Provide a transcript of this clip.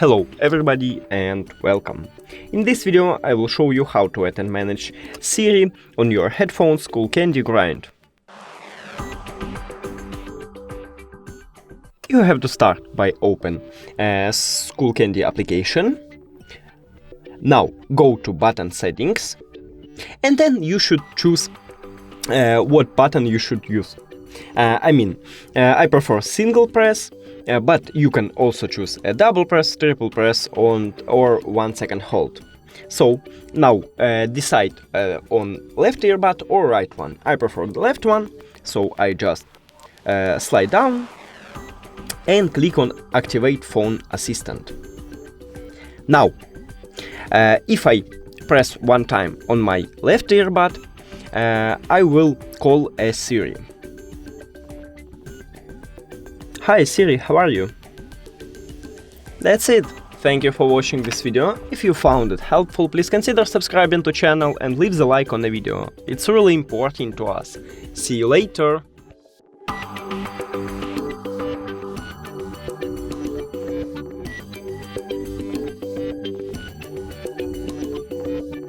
Hello everybody and welcome. In this video I will show you how to add and manage Siri on your headphones Skullcandy Grind. You have to start by open Skullcandy application. Now go to button settings and then you should choose what button you should use. I prefer single press, but you can also choose a double press, triple press or 1 second hold. So now decide on left earbud or right one. I prefer the left one, so I just slide down and click on Activate Phone Assistant. Now, if I press one time on my left earbud, I will call a Siri. Hi Siri, how are you? That's it. Thank you for watching this video. If you found it helpful, please consider subscribing to channel and leave the like on the video. It's really important to us. See you later.